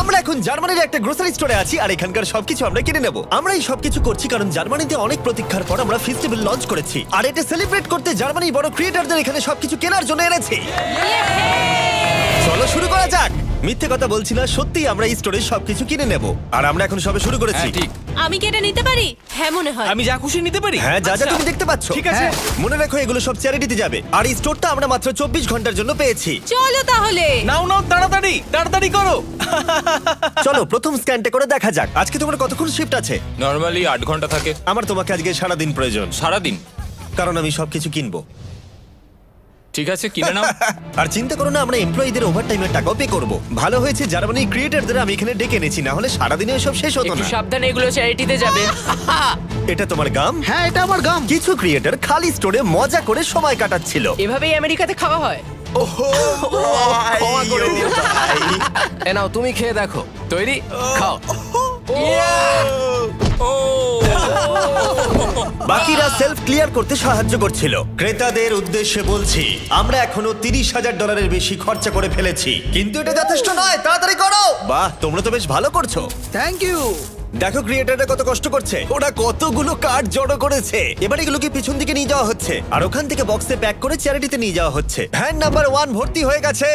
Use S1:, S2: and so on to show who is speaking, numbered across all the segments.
S1: আমরা এখন জার্মানির একটা গ্রোসারি স্টোরে আছি আর এখানকার সবকিছু আমরা কিনে নেব। আমরা এই সবকিছু করছি কারণ জার্মানিতে অনেক প্রতীক্ষার পর আমরা ফেস্টিভ্যাল লঞ্চ করেছি, আর এটা সেলিব্রেট করতে জার্মানির বড় ক্রিয়েটরদের এখানে সবকিছু কেনার জন্য এনেছি। চলো শুরু করা যাক। মিথ্যে কথা বলছি না, সত্যি আমরা এই স্টোরে সবকিছু কিনে নেব, আর আমরা এখন সবে শুরু করেছি।
S2: ঠিক।
S3: আমি কি এটা নিতে পারি? হ্যাঁ মনে হয়।
S2: আমি যা খুশি নিতে পারি?
S1: হ্যাঁ, যা যা
S2: আচ্ছা।
S1: তুমি দেখতে পাচ্ছ।
S2: ঠিক আছে।
S1: হ্যাঁ, মনে রাখো এগুলো সব চ্যারিটিতে যাবে, আর এই স্টোরটা আমরা মাত্র 24 ঘন্টার জন্য পেয়েছি।
S3: চলো তাহলে।
S2: নাও নাও, তাড়াতাড়ি তাড়াতাড়ি করো।
S1: চলো প্রথম স্ক্যানটা করে দেখা যাক। আজকে তোমার কতক্ষণ শিফট আছে?
S4: নর্মালি 8 ঘন্টা থাকে।
S1: আমার তোমাকে আজকে সারাদিন প্রয়োজন,
S4: সারাদিন?
S1: কারণ আমি সবকিছু কিনবো।
S4: ঠিক আছে, কিনে নাও।
S1: আর চিন্তা করো না, আমরা এমপ্লয়ীদের ওভারটাইমের টাকাও পে করব। ভালো হয়েছে জার্মানির ক্রিয়েটরদের আমি এখানে ডেকে এনেছি, না হলে সারাদিনে সব শেষ হতো
S5: একটু
S1: না।
S5: সাবধানে, এগুলো চ্যারিটিতে যাবে।
S1: এটা তোমার গাম?
S6: হ্যাঁ, এটা আমার গাম।
S1: কিছু ক্রিয়েটর খালি স্টোরে মজা করে সময় কাটাচ্ছিল।
S5: এভাবেই আমেরিকাতে খাওয়া হয়।
S1: ক্ষমা করে দিও ভাই।
S5: এ নাও, তুমি খেয়ে দেখো। তৈরি? খাও।
S1: বাকিরা সেলফ ক্লিয়ার করতে সাহায্য করছিল। ক্রেতাদের উদ্দেশ্যে বলছি, আমরা এখনো $30,000 বেশি খরচা করে ফেলেছি, কিন্তু এটা যথেষ্ট নয়। তাড়াতাড়ি করো। বাহ, তোমরা তো বেশ ভালো করছো।
S6: Thank you.
S1: দেখো ক্রিয়েটাররা কত কষ্ট করছে, ওরা কতগুলো কার্ড জড়ো করেছে। এবার এগুলোকে পিছন দিকে নিয়ে যাওয়া হচ্ছে, আর ওখান থেকে বক্সে প্যাক করে চ্যারিটিতে নিয়ে যাওয়া হচ্ছে। ভ্যান নাম্বার 1 ভর্তি হয়ে গেছে,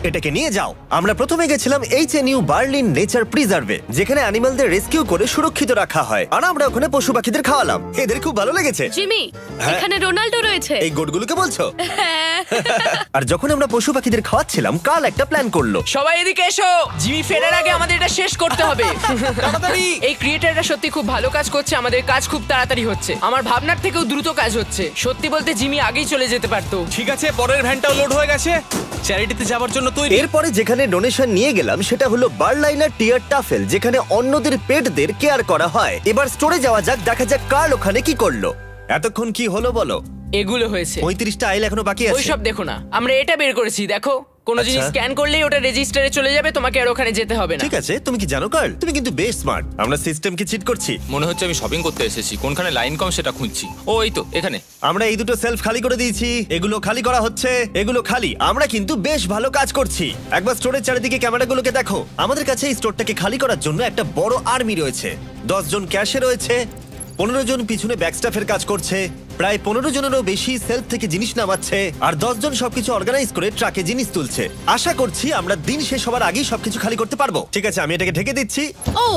S1: এটাকে নিয়ে যাও। আমরা প্রথমে গেছিলাম HNU বার্লিন নেচার প্রিজার্ভে, যেখানে অ্যানিমালদের রেস্কিউ করে সুরক্ষিত রাখা হয়, আর আমরা ওখানে পশু পাখিদের খাওয়ালাম। এদের খুব ভালো লেগেছে।
S3: জিমি,
S1: হ্যাঁ।
S3: এখানে রোনাল্ডো রয়েছে।
S1: এই গোটগুলোকে বলছো?
S3: হ্যাঁ।
S1: আর যখন আমরা পশু পাখিদের খাওয়াচ্ছিলাম, কাল একটা প্ল্যান করলো।
S5: সবাই এদিকে এসো। জিমি ফেরার আগে আমাদের এটা শেষ করতে হবে।
S2: তাড়াতাড়ি।
S5: এই ক্রিয়েটাররা সত্যি খুব ভালো কাজ করছে, আমাদের কাজ খুব তাড়াতাড়ি হচ্ছে। আমার ভাবনার থেকেও দ্রুত কাজ হচ্ছে। সত্যি বলতে জিমি আগেই চলে যেতে পারতো।
S2: ঠিক আছে, পরের ভ্যানটাও লোড হয়ে গেছে। চ্যারিটিতে যাওয়ার জন্য তৈরি।
S1: এরপরে যেখানে ডোনেশন নিয়ে গেলাম সেটা হলো বার্লাইনার টিয়ার টাফেল, যেখানে অন্যদের পেটদের কেয়ার করা হয়। এবার স্টোরে যাওয়া যাক, দেখা যাক কার্ল ওখানে কি করলো। এতক্ষণ কি হলো বলো?
S5: এগুলো হয়েছে।
S1: 35টা আইল এখনো বাকি আছে।
S5: ওইসব দেখো না, আমরা এটা বের করেছি। দেখো, কোনো জিনিস
S1: আচ্ছা।
S5: স্ক্যান করলেই ওটা রেজিস্টারে চলে যাবে, তোমাকে আর ওখানে যেতে হবে না।
S1: ঠিক আছে, তুমি কি জানো কার্ল, তুমি কিন্তু বেশ স্মার্ট। আমরা সিস্টেমকে চিট করছি।
S4: মনে হচ্ছে আমি শপিং করতে এসেছি, কোনখানে লাইন কম সেটা খুঁজছি। ও এই তো এখানে।
S1: আমরা এই দুটো সেলফ খালি করে দিয়েছি, এগুলো খালি করা হচ্ছে, এগুলো খালি। আমরা কিন্তু বেশ ভালো কাজ করছি। একবার স্টোরের চারিদিকে ক্যামেরাগুলোকে দেখো। আমাদের কাছে এই স্টোরটাকে খালি করার জন্য একটা বড় আর্মি রয়েছে। 10 জন ক্যাশে রয়েছে, 15 জন পিছনে ব্যাকস্টাফের কাজ করছে, প্রায় 15 জনেরও বেশি সেলফ থেকে জিনিস নামাচ্ছে, আর 10 জন সবকিছু অর্গানাইজ করে ট্রাকে জিনিস তুলছে। আশা করছি আমরা দিন শেষ হওয়ার আগেই সবকিছু খালি করতে পারবো। ঠিক আছে, আমি এটাকে ঢেকে দিচ্ছি,
S3: ও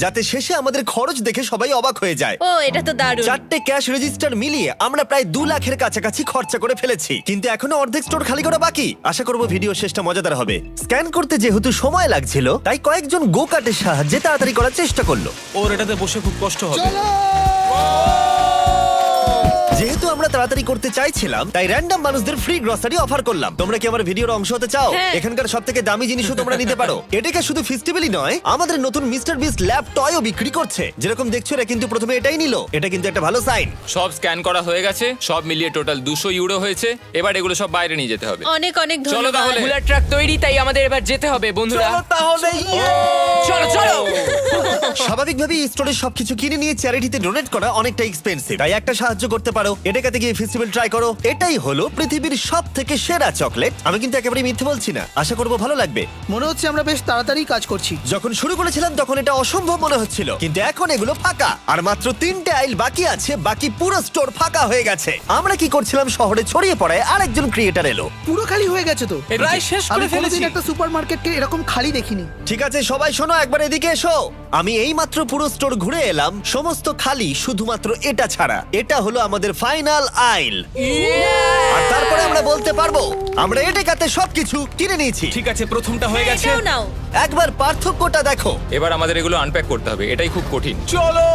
S1: যাতে শেষে আমাদের খরচ দেখে সবাই অবাক হয়ে যায়।
S3: ও, এটা তো দারুণ।
S1: 4টে ক্যাশ রেজিস্টার মিলিয়ে আমরা প্রায় 2 লাখের কাছাকাছি খরচা করে ফেলেছি, কিন্তু এখনো অর্ধেক স্টোর খালি করা বাকি। আশা করব ভিডিও শেষটা মজাদার হবে। স্ক্যান করতে যেহেতু সময় লাগছিল, তাই কয়েকজন গো কার্টের সাহায্যে তাড়াতাড়ি করার চেষ্টা করলো।
S2: ওর এটাতে বসে খুব কষ্ট হবে।
S1: যেহেতু আমরা তাড়াতাড়ি করতে চাইছিলাম, তাই র্যান্ডম মানুষদের ফ্রি গ্রসারি অফার করলাম। তোমরা কি আমার ভিডিওর অংশ হতে চাও?
S3: হ্যাঁ।
S1: এখানকার সবথেকে দামি জিনিসও তোমরা নিতে পারো। এটাকে শুধু ফেস্টিভ্যালই নয়, আমাদের নতুন মিস্টার বিস্ট ল্যাব টয়ও বিক্রি করছে। যেরকম দেখছো, এরা কিন্তু প্রথমে এটাই নিল। এটা কিন্তু একটা ভালো সাইন।
S4: সব স্ক্যান করা হয়ে গেছে, সব মিলিয়ে টোটাল 200 ইউরো হয়েছে। এবার এগুলো সব বাইরে নিয়ে যেতে হবে।
S3: অনেক অনেক
S4: চলো
S3: ধন্যবাদ।
S4: তাহলে।
S5: বুলার ট্রাক তৈরি, তাই আমাদের এবার যেতে হবে বন্ধুরা।
S2: তাহলে
S5: চলো চলো।
S1: স্বাভাবিকভাবেই স্টোরে সবকিছু কিনে নিয়ে চ্যারিটিতে ডোনেট করা অনেকটা এক্সপেন্সিভ, তাই একটা সাহায্য করতে পারো। এটাকে গিয়ে ফেস্টিভ্যাল ট্রাই করো। এটাই হলো পৃথিবীর সবথেকে সেরা চকলেট। আমি কিন্তু একেবারে মিথ্যে বলছি না, আশা করবো ভালো লাগবে।
S6: মনে হচ্ছে আমরা বেশ তাড়াতাড়ি কাজ করছি।
S1: যখন শুরু করেছিলাম তখন এটা অসম্ভব মনে হচ্ছিল, কিন্তু এখন এগুলো ফাঁকা, আর মাত্র 3টে আইল বাকি আছে। বাকি পুরো স্টোর ফাঁকা হয়ে গেছে। আমরা কি করছিলাম, শহরে ছড়িয়ে পড়ায় আরেকজন ক্রিয়েটার এলো।
S6: পুরো খালি হয়ে গেছে তো।
S2: প্রায় শেষ
S6: আমি
S2: করে ফেলেছি।
S6: কোনোদিন একটা সুপারমার্কেটকে এরকম খালি দেখিনি।
S1: ঠিক আছে সবাই শোনো, একবার এদিকে এসো। আমি এই মাত্র পুরো স্টোর ঘুরে এলাম, সমস্ত খালি, শুধুমাত্র এটা ছাড়া। এটা হলো আমাদের ফাইনাল আইল, আর তারপরে আমরা বলতে পারবো আমরা এটাতে সবকিছু কিনে নিয়েছি।
S2: ঠিক আছে, প্রথমটা হয়ে গেছে।
S3: এটাও নাও।
S1: একবার পার্থক্যটা দেখো।
S4: এবার আমাদের এগুলো আনপ্যাক করতে হবে, এটাই খুব কঠিন।
S2: চলো।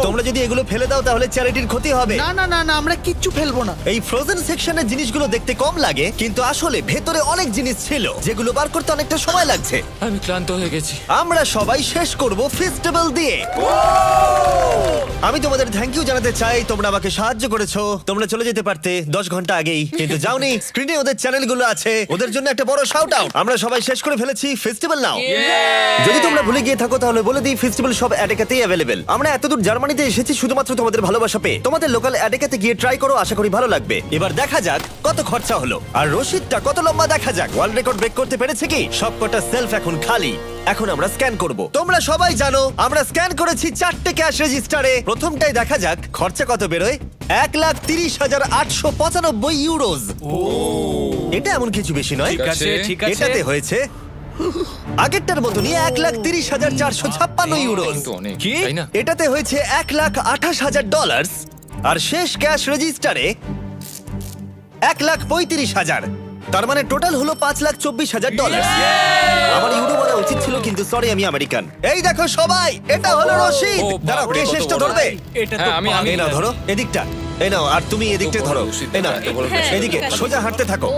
S1: তোমরা যদি এগুলো ফেলে দাও তাহলে চ্যারিটির ক্ষতি হবে।
S6: না না না না, আমরা কিচ্ছু ফেলবো না।
S1: এই ফ্রোজেন সেকশনের জিনিসগুলো দেখতে কম লাগে, কিন্তু আসলে ভেতরে অনেক জিনিস ছিল যেগুলো বার করতে অনেকটা সময় লাগছে।
S4: আমি ক্লান্ত হয়ে গেছি।
S1: আমরা সবাই শেষ করব ফেস্টিভ্যাল দিয়ে। আমি তোমাদের থ্যাংক ইউ জানাতে চাই, তোমরা আমাকে সাহায্য করেছো। তোমরা চলে যেতে পারতে 10 ঘন্টা আগেই, কিন্তু যাওনি। স্ক্রিনে ওদের চ্যানেলগুলো আছে, ওদের জন্য একটা বড় শাউট আউট। আমরা সবাই শেষ করে ফেলেছি, ফেস্টিভ্যাল নাও। যদি তোমরা ভুলে গিয়ে থাকো তাহলে বলে দিই, ফেস্টিভ্যাল সব অ্যাডেকাতেই অ্যাভেলেবেল। আমরা এতদূর জার্মানিতে এসেছি শুধুমাত্র তোমাদের ভালোবাসা পেয়ে। তোমাদের লোকাল অ্যাডেকাতে গিয়ে ট্রাই করো, আশা করি ভালো লাগবে। এবার দেখা যাক কত খরচা হলো, আর রসিদটা কত লম্বা দেখা যাক। ওয়ার্ল্ড রেকর্ড ব্রেক করতে পেরেছে কি? সবকটা সেলফ এখন খালি। এখন আমরা স্ক্যান করব। তোমরা সবাই জানো আমরা স্ক্যান করেছি 4টে ক্যাশ রেজিস্টারে। প্রথমটাই দেখা যাক খরচা কত বেরোয়। 1,30,895 ইউরোজ। এটা এমন কিছু বেশি নয়।
S4: ঠিক আছে,
S2: ঠিক আছে।
S1: এটাতে হয়েছে আগেরটার মতনই 1,30,456 ইউরোজ।
S4: কিন্তু অনেক,
S2: কি?
S4: তাই না?
S1: এটাতে হয়েছে $1,28,000 আর শেষ ক্যাশ রেজিস্টারে 1,35,000। তার মানে টোটাল হলো $5,24,000। আমার ইউরো বলা উচিত ছিল, কিন্তু সরি আমি আমেরিকান। এই দেখো সবাই, এটা হলো রশিদ।
S4: ও,
S1: দাঁড়াও,
S4: বাপরে,
S1: কে
S4: কত
S1: শেষটা
S4: বড়।
S1: ধরবে?
S2: এটা তো
S4: হ্যাঁ, আমি
S1: এই নাও ধরো এদিকটা, এই নাও, আর তুমি এদিকটা
S4: বড়
S1: ধরো।
S4: রশিদ,
S1: এই নাও
S4: এত বড়
S3: হ্যাঁ,
S1: এদিকে
S3: ঠিক আছে।
S1: সোজা হাঁটতে থাকো।
S3: ও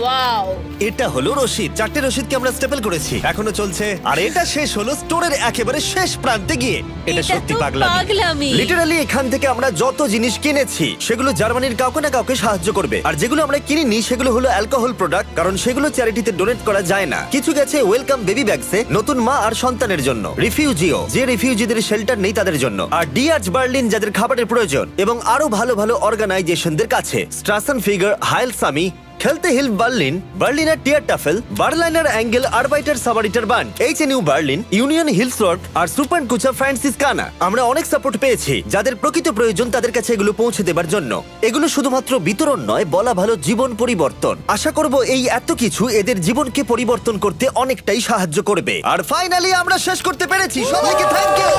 S3: ওয়াও।
S1: এটা হলো রশিদ। 4টে রশিদকে আমরা স্টেপল করেছি, এখনো চলছে। আর এটা শেষ হলো স্টোরের একেবারে শেষ প্রান্তে গিয়ে। এটা
S3: এটা
S1: সত্যি
S3: তো
S1: পাগলামি।
S3: পাগলামি।
S1: লিটারালি এখান থেকে আমরা যত জিনিস কিনেছি সেগুলো জার্মানির কাউকে না কাউকে সাহায্য করবে। আর যেগুলো আমরা কিনিনি সেগুলো হলো অ্যালকোহল প্রোডাক্ট, কারণ সেগুলো চ্যারিটিতে ডোনেট করা যায় না। কিছু গেছে ওয়েলকাম বেবি ব্যাগসে, নতুন মা আর সন্তানের জন্য। রিফিউজিও, যে রিফিউজিদের শেল্টার নেই তাদের জন্য। আর ডিআর্চ বার্লিন, যাদের খাবারের প্রয়োজন। এবং আরো ভালো ভালো অর্গানাইজেশনদের কাছে স্ট্রাসেন ফিগার, হাইল সামি, খেলতে হিল বার্লিন, বার্লিনার টিয়ার টাফেল, বার্লাইনার অ্যাঙ্গেল, আরবাইটার সাবারিটার বান্ড, এইচএনইউ বার্লিন, ইউনিয়ন হিলসওয়ার্ক আর সুপার কুচা ফ্রান্সিসকানা। আমরা অনেক সাপোর্ট পেয়েছি যাদের প্রকৃত প্রয়োজন তাদের কাছে এগুলো পৌঁছে দেবার জন্য। এগুলো শুধুমাত্র বিতরণ নয়, বলা ভালো জীবন পরিবর্তন। আশা করব এই এত কিছু এদের জীবনকে পরিবর্তন করতে অনেকটাই সাহায্য করবে। আর ফাইনালি আমরা শেষ করতে পেরেছি। সবাইকে থ্যাংক ইউ।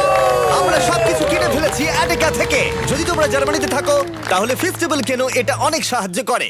S1: আমরা সবকিছু কিনে ফেলেছি অ্যাডেকা থেকে। যদি তোমরা জার্মানিতে থাকো তাহলে ফেস্টিভ্যাল কেনো, এটা অনেক সাহায্য করে।